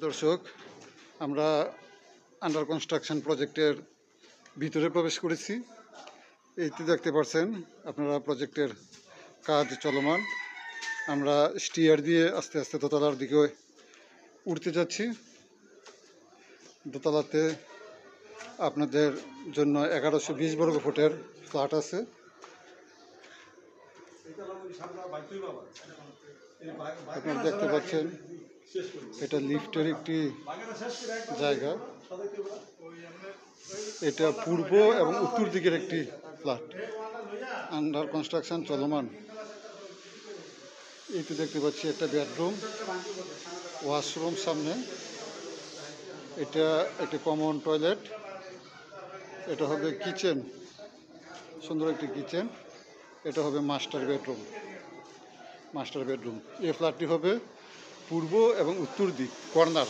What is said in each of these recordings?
দর্শক, আমরা under construction প্রজেক্টের ভিতরে প্রবেশ করেছি। এইটি দেখতে পাচ্ছেন আপনারা, প্রজেক্টের কাজ চলমান। আমরা স্টিয়ার দিয়ে আস্তে আস্তে দোতলার দিকে উঠতে যাচ্ছি। দোতলাতে আপনাদের জন্য 1120 বর্গ ফুটের ফ্ল্যাট আছে। আপনারা দেখতে পাচ্ছেন এটা লিফটের একটি জায়গা। এটা পূর্ব এবং উত্তর দিকের একটি ফ্ল্যাট, আন্ডার কনস্ট্রাকশন চলমান। এইটা দেখতে পাচ্ছি একটা বেডরুম, ওয়াশরুম সামনে। এটা একটি কমন টয়লেট। এটা হবে কিচেন, সুন্দর একটি কিচেন। এটা হবে মাস্টার বেডরুম। এই ফ্ল্যাটটি হবে পূর্ব এবং উত্তর দিক কর্নার,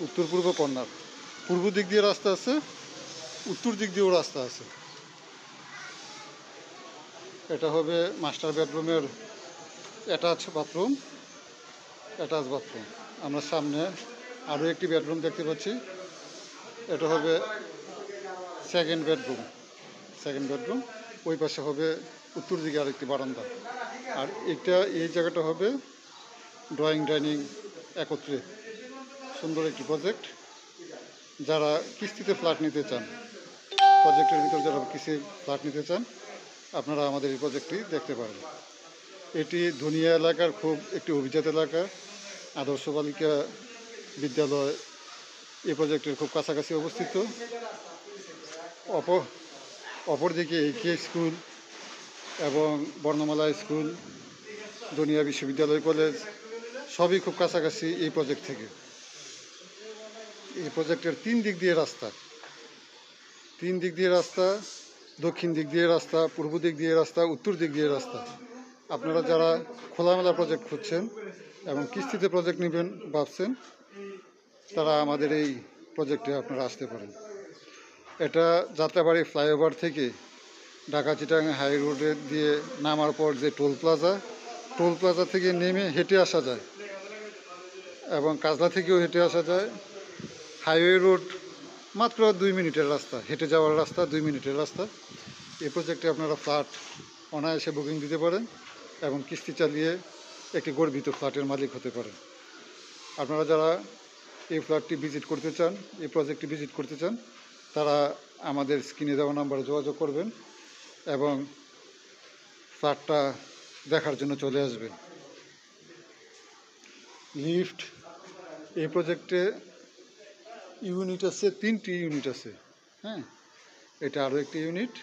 উত্তর পূর্ব কর্নার। পূর্ব দিক দিয়ে রাস্তা আছে, উত্তর দিক দিয়েও রাস্তা আছে। এটা হবে মাস্টার বেডরুমের অ্যাটাচ বাথরুম। আমরা সামনে আরও একটি বেডরুম দেখতে পাচ্ছি। এটা হবে সেকেন্ড বেডরুম। ওই পাশে হবে উত্তর দিকে আরেকটি বারান্দা। আর এই জায়গাটা হবে ড্রয়িং ডাইনিং একত্রে। সুন্দর একটি প্রজেক্ট। যারা কিস্তিতে ফ্ল্যাট নিতে চান, প্রজেক্টের ভিতর যারা কিস্তিতে ফ্ল্যাট নিতে চান, আপনারা আমাদের এই প্রজেক্টটি দেখতে পারেন। এটি ধনিয়া এলাকার খুব একটি অভিজাত এলাকা। আদর্শ বালিকা বিদ্যালয় এই প্রজেক্টের খুব কাছাকাছি অবস্থিত। অপরদিকে AK স্কুল এবং বর্ণমালা স্কুল, ধনিয়া বিশ্ববিদ্যালয় কলেজ সবই খুব কাছাকাছি এই প্রজেক্ট থেকে। এই প্রজেক্টের তিন দিক দিয়ে রাস্তা, দক্ষিণ দিক দিয়ে রাস্তা, পূর্ব দিক দিয়ে রাস্তা, উত্তর দিক দিয়ে রাস্তা। আপনারা যারা খোলামেলা প্রজেক্ট খুঁজছেন এবং কিস্তিতে প্রজেক্ট নেবেন ভাবছেন, তারা আমাদের এই প্রজেক্টে আপনারা আসতে পারেন। এটা যাত্রাবাড়ি ফ্লাইওভার থেকে ঢাকা চিটাগাং হাই রোডে দিয়ে নামার পর যে টোল প্লাজা থেকে নেমে হেঁটে আসা যায়, এবং কাজলা থেকেও হেঁটে আসা যায়। হাইওয়ে রোড মাত্র 2 মিনিটের রাস্তা, হেঁটে যাওয়ার রাস্তা 2 মিনিটের রাস্তা। এই প্রজেক্টে আপনারা ফ্ল্যাট অনায়াসে বুকিং দিতে পারেন এবং কিস্তি চালিয়ে একটি গর্বিত ফ্ল্যাটের মালিক হতে পারেন। আপনারা যারা এই ফ্ল্যাটটি ভিজিট করতে চান, এই প্রজেক্টটি ভিজিট করতে চান, তারা আমাদের স্ক্রিনে দেওয়া নাম্বারে যোগাযোগ করবেন এবং ফ্ল্যাটটা দেখার জন্য চলে আসবেন। লিফট, এই প্রজেক্টে ইউনিট আছে, 3টি ইউনিট আছে। হ্যাঁ, এটা আরও একটি ইউনিট।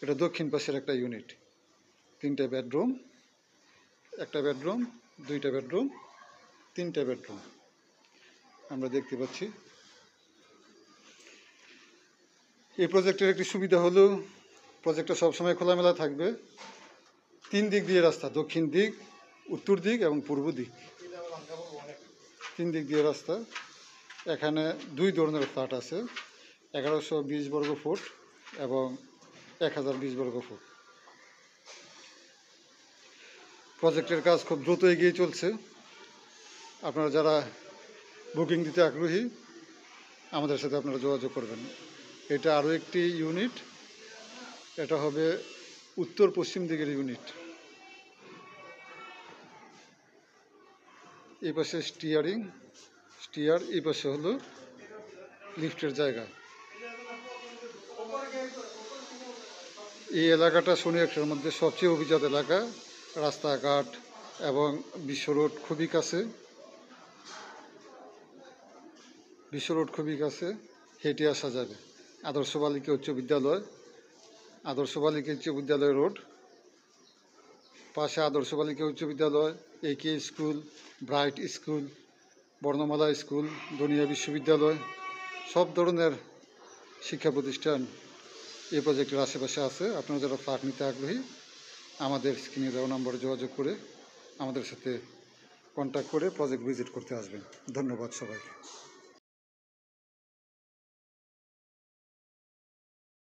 এটা দক্ষিণ পাশের একটা ইউনিট। 3টে বেডরুম, 1টা বেডরুম, 2টা বেডরুম, 3টে বেডরুম আমরা দেখতে পাচ্ছি। এই প্রজেক্টের একটি সুবিধা হলো প্রজেক্টটা সবসময় খোলামেলা থাকবে। 3 দিক দিয়ে রাস্তা, দক্ষিণ দিক, উত্তর দিক এবং পূর্ব দিক, 3 দিক দিয়ে রাস্তা। এখানে 2 ধরনের ফ্ল্যাট আছে, 1120 বর্গ ফুট এবং 1020 বর্গ ফুট। প্রজেক্টের কাজ খুব দ্রুত এগিয়ে চলছে। আপনারা যারা বুকিং দিতে আগ্রহী, আমাদের সাথে আপনারা যোগাযোগ করবেন। এটা আরও একটি ইউনিট। এটা হবে উত্তর পশ্চিম দিকের ইউনিট। এই পাশে স্টিয়ার, এই পাশে হলো লিফটের জায়গা। এই এলাকাটা শনিয়াখার মধ্যে সবচেয়ে অভিজাত এলাকা। রাস্তাঘাট এবং বিশ্ব রোড খুবই কাছে, হেঁটে আসা যাবে। আদর্শ বালিকা উচ্চ বিদ্যালয় রোড, পাশে আদর্শ বালিকা উচ্চ বিদ্যালয়, AK স্কুল, ব্রাইট স্কুল, বর্ণমালা স্কুল, ধনিয়া বিশ্ববিদ্যালয়, সব ধরনের শিক্ষা প্রতিষ্ঠান এই প্রজেক্টের আশেপাশে আছে। আপনারা যারা ফ্ল্যাট নিতে আগ্রহী, আমাদের স্ক্রিনে দেওয়া নম্বরে যোগাযোগ করে আমাদের সাথে কন্ট্যাক্ট করে প্রজেক্ট ভিজিট করতে আসবেন। ধন্যবাদ সবাইকে।